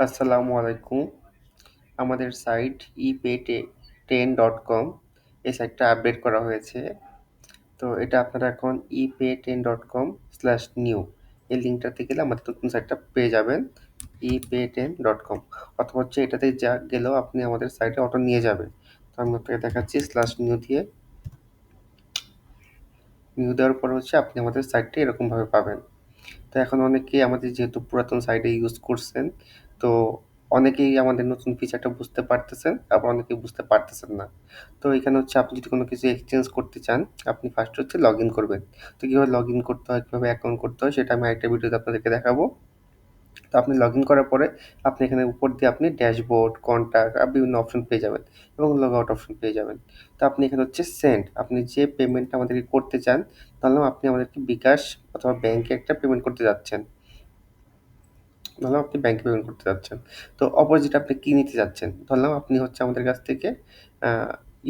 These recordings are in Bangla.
আসসালামু আলাইকুম। আমাদের সাইট epay10.com এই সাইটটা আপডেট করা হয়েছে। তো এটা আপনারা এখন epay10.com/new এই লিঙ্কটাতে গেলে আমাদের নতুন সাইটটা পেয়ে যাবেন epay10.com অথবা হচ্ছে এটাতে গেলেও আপনি আমাদের সাইটে অটো নিয়ে যাবেন। তো আমি আপনাকে দেখাচ্ছি /new দিয়ে নিউ দেওয়ার পর হচ্ছে আপনি আমাদের সাইটটা এরকমভাবে পাবেন। তো এখন অনেকেই আমাদের যেহেতু পুরাতন সাইটে ইউজ করছেন, তো অনেকেই আমাদের নতুন ফিচারটা বুঝতে পারতেছেন, আবার অনেকেই বুঝতে পারতেছেন না। তো এখানে হচ্ছে আপনি যদি কোনো কিছু এক্সচেঞ্জ করতে চান, আপনি ফার্স্ট হচ্ছে লগইন করবেন। তো কিভাবে লগইন করতে হয়, কিভাবে অ্যাকাউন্ট করতে হয় সেটা আমি আরেকটা ভিডিওতে আপনাদেরকে দেখাবো। তো আপনি লগইন করার পরে আপনি এখানে উপর দিয়ে আপনি ড্যাশবোর্ড, কন্টাক্ট আর বিভিন্ন অপশন পেয়ে যাবেন এবং লগ আউট অপশন পেয়ে যাবেন। তো আপনি এখানে হচ্ছে সেন্ড, আপনি যে পেমেন্টটা আমাদেরকে করতে চান, ধরলাম আপনি আমাদেরকে বিকাশ অথবা ব্যাংকে একটা পেমেন্ট করতে যাচ্ছেন। ধরলাম আপনি ব্যাংকে পেমেন্ট করতে যাচ্ছেন। তো অপোজিট আপনি কি নিতে যাচ্ছেন? ধরলাম আপনি হচ্ছে আমাদের কাছ থেকে আ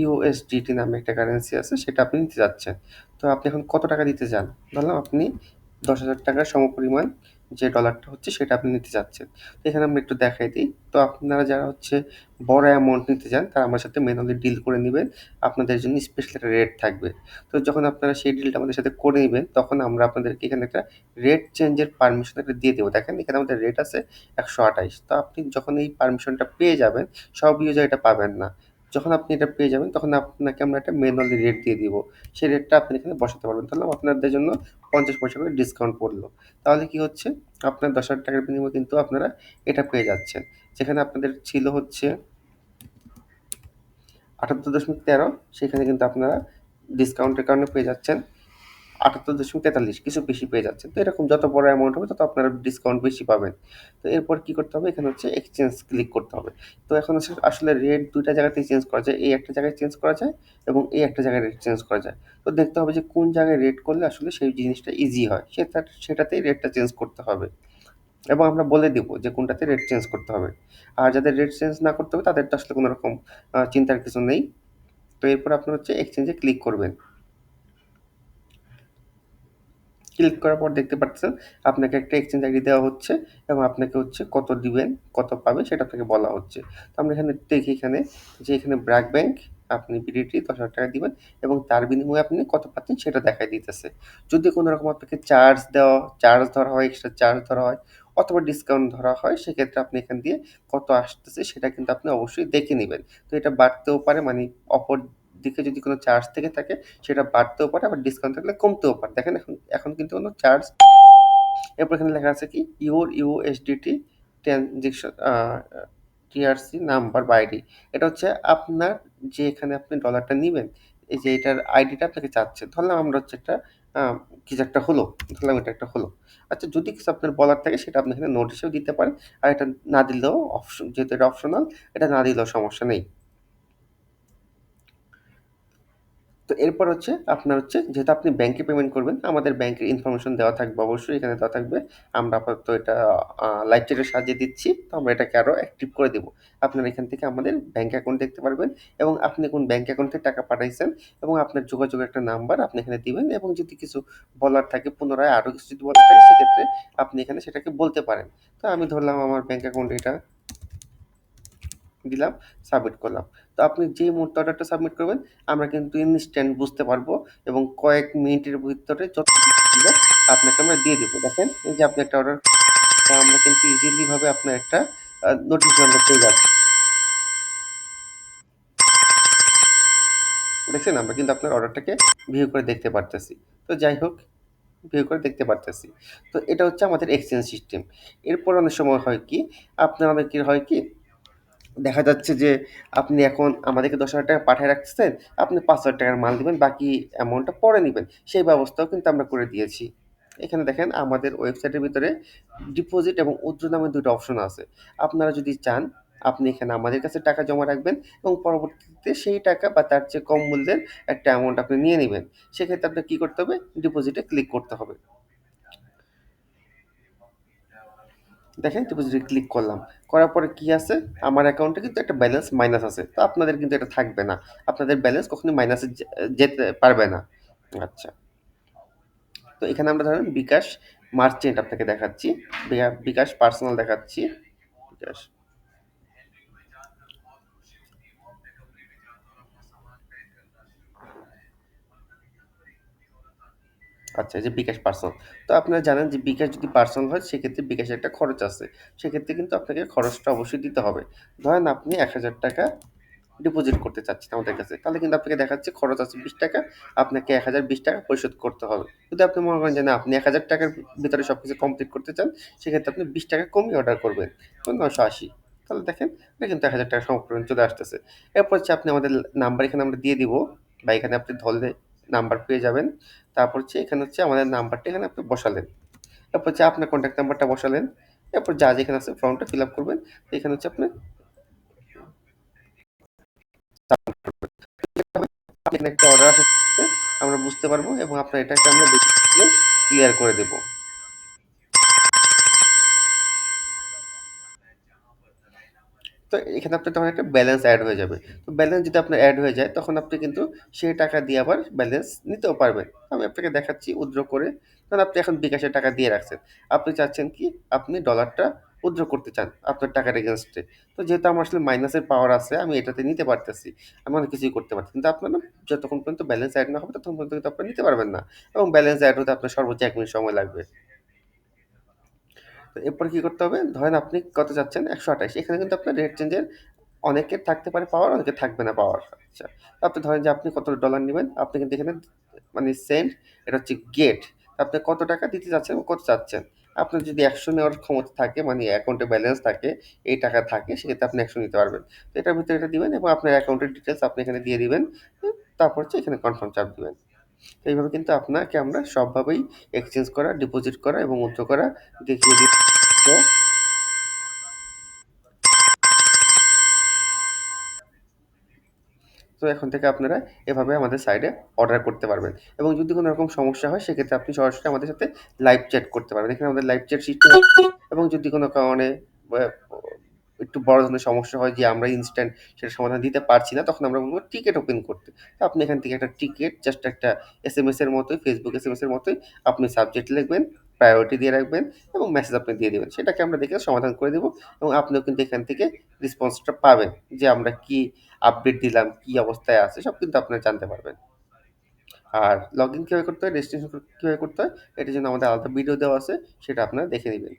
USDT নামে একটা কারেন্সি আছে সেটা আপনি নিতে যাচ্ছেন। তো আপনি এখন কত টাকা দিতে চান? ধরলাম আপনি ৳১০,০০০ সমপরিমাণ যে ডলারটা হচ্ছে সেটা আপনি নিতে চাচ্ছেন। তো এখানে আমরা একটু দেখাই দেই। তো আপনারা যারা হচ্ছে বড় অ্যামাউন্ট নিতে চান তারা আমার সাথে ম্যানুয়ালি ডিল করে নিবেন। আপনাদের জন্য স্পেশাল একটা রেট থাকবে। তো যখন আপনারা সেই ডিলটা আমাদের সাথে করে নিবেন তখন আমরা আপনাদেরকে এখানে একটা রেট চেঞ্জের পারমিশন একটা দিয়ে দেবো। দেখেন এখানে আমাদের রেট আছে ১২৮। তো আপনি যখন এই পারমিশনটা পেয়ে যাবেন, সব ইউজার এটা পাবেন না। যখন আপনি এটা পেয়ে যাবেন তখন আপনাকে আমরা একটা ম্যানুয়ালি রেট দিয়ে দিব। সেই রেটটা আপনি এখানে বসাতে পারবেন। ধরলাম আপনাদের জন্য ৫০ পয়সা করে ডিসকাউন্ট পড়লো। তাহলে কি হচ্ছে? আপনার ৳১০,০০০ বিনিময়ে কিন্তু আপনারা এটা পেয়ে যাচ্ছেন। যেখানে আপনাদের ছিল হচ্ছে ৭৮.১৩ সেখানে কিন্তু আপনারা ডিসকাউন্টের কারণে পেয়ে যাচ্ছেন ৭৮.৪৩ কিছু বেশি পেয়ে যাচ্ছেন। তো এরকম যত বড় অ্যামাউন্ট হবে তত আপনারা ডিসকাউন্ট বেশি পাবেন। তো এরপর কি করতে হবে? এখানে হচ্ছে এক্সচেঞ্জ ক্লিক করতে হবে। তো এখন আসলে রেট ২ টা জায়গাতেই চেঞ্জ করা যায়। এই একটা জায়গায় চেঞ্জ করা যায় এবং এই একটা জায়গায় রেট চেঞ্জ করা যায়। তো দেখতে হবে যে কোন জায়গায় রেট করলে আসলে সেই জিনিসটা ইজি হয়। সেটাতেই রেটটা চেঞ্জ করতে হবে এবং আমরা বলে দিব যে কোনটাতে রেট চেঞ্জ করতে হবে। আর যাদের রেট চেঞ্জ না করতে হবে তাদের তো আসলে কোন রকম চিন্তার কিছু নেই। তো এরপর আপনারা হচ্ছে এক্সচেঞ্জ এ ক্লিক করবেন। ক্লিক করার পর দেখতে পাচ্ছেন আপনাকে একটা এক্সচেঞ্জ আইডি দেওয়া হচ্ছে এবং আপনাকে হচ্ছে কত দিবেন, কত পাবেন সেটা আপনাকে বলা হচ্ছে। তো আমরা এখানে দেখি এখানে যে এখানে ব্র্যাক ব্যাংক আপনি বিডিটি ৳১০,০০০ দিবেন এবং তার বিনিময়ে আপনি কত পাচ্ছেন সেটা দেখায় দিতেছে। যদি কোনো রকম আপনাকে চার্জ ধরা হয়, এক্সট্রা চার্জ ধরা হয় অথবা ডিসকাউন্ট ধরা হয় সেক্ষেত্রে আপনি এখান দিয়ে কত আসতেছে সেটা কিন্তু আপনি অবশ্যই দেখে নিবেন। তো এটা বাড়তেও পারে মানে অপর দিকে যদি কোনো চার্জ থেকে থাকে সেটা বাড়তেও পারে আবার ডিসকাউন্ট থাকলে কমতেও পারে। দেখেন এখন এখন কিন্তু কোনো চার্জ এরপর এখানে লেখা আছে কি your USDT transaction TRC number বা আইডি। এটা হচ্ছে আপনার যে এখানে আপনি ডলারটা নিবেন, এই যে এটার আইডিটা আপনাকে চাচ্ছে। ধরলাম আমরা হচ্ছে একটা আ কিছু একটা হলো, ধরলাম এটা একটা হলো। আচ্ছা যদি কিছু আপনার বলার থাকে সেটা আপনি এখানে নোট হিসেবে দিতে পারেন। আর এটা না দিলেও যেহেতু এটা অপশনাল এটা না দিলেও সমস্যা নেই। তো এরপর হচ্ছে আপনার হচ্ছে যেহেতু আপনি ব্যাংকে পেমেন্ট করবেন, আমাদের ব্যাংকের ইনফরমেশন দেওয়া থাকবে অবশ্যই এখানে দেওয়া থাকবে। আমরা আপাতত এটা লাইভ চ্যাটের সাহায্যে দিচ্ছি। তো আমরা এটাকে আরো অ্যাক্টিভ করে দিব। আপনারা এখান থেকে আমাদের ব্যাংক অ্যাকাউন্ট দেখতে পারবেন এবং আপনি কোন ব্যাংক অ্যাকাউন্ট থেকে টাকা পাঠাইছেন এবং আপনার যোগাযোগের একটা নাম্বার আপনি এখানে দিবেন এবং যদি কিছু বলার থাকে পুনরায় আরো কিছু যদি বলার থাকে সেক্ষেত্রে আপনি এখানে সেটাকে বলতে পারেন। তো আমি ধরলাম আমার ব্যাংক অ্যাকাউন্ট এটা দিলাম, সাবমিট করলাম। তো আপনি যেই মুহূর্তে অর্ডারটা সাবমিট করবেন, আমরা কিন্তু ইনস্ট্যান্ট বুঝতে পারবো এবং কয়েক মিনিটের ভিতরে যত ছিল আপনাকে আমরা দিয়ে দিব। দেখেন এই যে আপনি একটা অর্ডার আমরা কিন্তু ইজিলি ভাবে আপনার একটা নোটিফিকেশন আমরা পেয়ে যাচ্ছি। দেখছেন? আমরা কিন্তু আপনার অর্ডারটাকে ভিউ করে দেখতে পারতেছি। তো যাই হোক, ভিউ করে দেখতে পারতেছি। তো এটা হচ্ছে আমাদের এক্সচেঞ্জ সিস্টেম। এরপর অনেক সময় হয় কি, আপনার অনেকের হয় কি দেখা যাচ্ছে যে আপনি এখন আমাদেরকে ৳১০,০০০ পাঠায় রাখতেছেন, আপনি ৳৫,০০০ র মাল দিবেন, বাকি অ্যামাউন্টটা পরে নিবেন। সেই ব্যবস্থাও কিন্তু আমরা করে দিয়েছি। এখানে দেখেন আমাদের ওয়েবসাইটের ভিতরে ডিপোজিট এবং উইথড্র নামে ২ টা অপশন আছে। আপনারা যদি চান, আপনি এখানে আমাদের কাছে টাকা জমা রাখবেন এবং পরবর্তীতে সেই টাকা বা তার চেয়ে কম মূল্যের একটা অ্যামাউন্ট আপনি নিয়ে নিবেন। সেক্ষেত্রে আপনার কি করতে হবে? ডিপোজিটে ক্লিক করতে হবে। দেখেন ডিপোজিটে ক্লিক করলাম। করার পরে কি আছে? আমার অ্যাকাউন্টে কিন্তু একটা ব্যালেন্স মাইনাস আছে। তো আপনাদের কিন্তু এটা থাকবে না। আপনাদের ব্যালেন্স কখনোই মাইনাসে যেতে পারবে না। আচ্ছা। তো এখানে আমরা ধরেন বিকাশ মার্চেন্ট আপনাকে দেখাচ্ছি। বিকাশ পার্সোনাল দেখাচ্ছি। বিকাশ। আচ্ছা, এই যে বিকাশ পার্সোনাল। তো আপনারা জানেন যে বিকাশ যদি পার্সোনাল হয় সেক্ষেত্রে বিকাশের একটা খরচ আছে। সেক্ষেত্রে কিন্তু আপনাকে খরচটা অবশ্যই দিতে হবে। ধরেন আপনি ৳১,০০০ ডিপোজিট করতে চাচ্ছেন আমাদের কাছে। তাহলে কিন্তু আপনাকে দেখাচ্ছে খরচ আছে ৳২০, আপনাকে ৳১,০২০ পরিশোধ করতে হবে। যদি আপনি মনে করেন যে না আপনি ৳১,০০০ র ভিতরে সবকিছু কমপ্লিট করতে চান, সেক্ষেত্রে আপনি ৳২০ কমিয়ে অর্ডার করবেন। ধরুন ৯৮০। তাহলে দেখেন এটা কিন্তু ৳১,০০০ সমপরিমাণ চলে আসতেছে। এরপর হচ্ছে আপনি আমাদের নাম্বার এখানে আমরা দিয়ে দিব বা এখানে আপনি ধরলে নাম্বার পেয়ে যাবেন। তারপর হচ্ছে এখানে হচ্ছে আমাদের নাম্বারটা এখানে আপনি বসালেন। তারপর হচ্ছে আপনার কনট্যাক্ট নাম্বারটা বসালেন। এরপর যা যেখানে আছে ফর্মটা ফিল আপ করবেন। এখানে হচ্ছে আপনি এখানে একটা অর্ডার আসছে আমরা বুঝতে পারবো এবং আপনার এটাকে আমরা দেখে ক্লিয়ার করে দেব। তো এখানে আপনার তখন একটা ব্যালেন্স এড হয়ে যাবে। তো ব্যালেন্স যদি আপনার এড হয়ে যায় তখন আপনি কিন্তু সেই টাকা দিয়ে আবার ব্যালেন্স নিতেও পারবেন। আমি আপনাকে দেখাচ্ছি উইথড্র করে। কারণ আপনি এখন বিকাশে টাকা দিয়ে রাখছেন। আপনি চাচ্ছেন কি আপনি ডলারটা উইথড্র করতে চান আপনার টাকার এগেইনস্ট এ। তো যেহেতু আমার আসলে মাইনাসের পাওয়ার আছে আমি এটাতে নিতে পারতেছি। আমি অনেক কিছুই করতে পারছি। কিন্তু আপনার না যতক্ষণ পর্যন্ত ব্যালেন্স এড না হবে ততক্ষণ পর্যন্ত কিন্তু আপনি নিতে পারবেন না। এবং ব্যালেন্স এড হতে আপনার সর্বোচ্চ ১ মিনিট সময় লাগবে। তো এরপরে কি করতে হবে? ধরেন আপনি কত চাচ্ছেন? ১২৮ এখানে কিন্তু আপনার রেট চেঞ্জের অনেকের থাকতে পারে পাওয়ার, অনেকের থাকবে না পাওয়ার। আচ্ছা। আপনি ধরেন যে আপনি কত ডলার নিবেন, আপনি কিন্তু এখানে মানে সেন্ড এটা হচ্ছে গেট। আপনি কত টাকা দিতে চাচ্ছেন এবং কত চাচ্ছেন। আপনার যদি ১০০ নেওয়ার ক্ষমতা থাকে মানে অ্যাকাউন্টে ব্যালেন্স থাকে, এই টাকা থাকে সেক্ষেত্রে আপনি ১০০ নিতে পারবেন। তো এটার ভিতরে এটা দিবেন এবং আপনার অ্যাকাউন্টের ডিটেইলস আপনি এখানে দিয়ে দিবেন। তারপর হচ্ছে এখানে কনফার্ম চাপ দিবেন। তো এইভাবে কিন্তু আপনাকে আমরা সবভাবেই এক্সচেঞ্জ করা, ডিপোজিট করা এবং উইথড্র করা দেখিয়ে দিব। তো এখন থেকে আপনারা এভাবে আমাদের সাইটে অর্ডার করতে পারবেন এবং যদি কোনো রকম সমস্যা হয় সেক্ষেত্রে আপনি সরাসরি আমাদের সাথে লাইভ চ্যাট করতে পারবেন। এখানে আমাদের লাইভ চ্যাট সিস্টেম আছে এবং যদি কোনো কারণে বা একটু বড় ধরনের সমস্যা হয় যে আমরা ইনস্ট্যান্ট সেটার সমাধান দিতে পারছি না, তখন আমরা বলব টিকেট ওপেন করতে। তো আপনি এখান থেকে একটা টিকেট জাস্ট একটা এসএমএস এর মতোই ফেসবুক এসএমএস এর মতোই আপনি সাবজেক্ট লিখবেন, প্রায়োরিটি দিয়ে রাখবেন এবং মেসেজ আপনি দিয়ে দিবেন। সেটাকে আমরা দেখে সমাধান করে দেব এবং আপনিও কিন্তু এখান থেকে রেসপন্সটা পাবেন যে আমরা কি আপডেট দিলাম, কি অবস্থায় আছে সব কিন্তু আপনারা জানতে পারবেন। আর লগইন কিভাবে করতে হয়, রেজিস্ট্রেশন কিভাবে করতে হয় এটার জন্য আমাদের আলাদা ভিডিও দেওয়া আছে সেটা আপনারা দেখে নিবেন।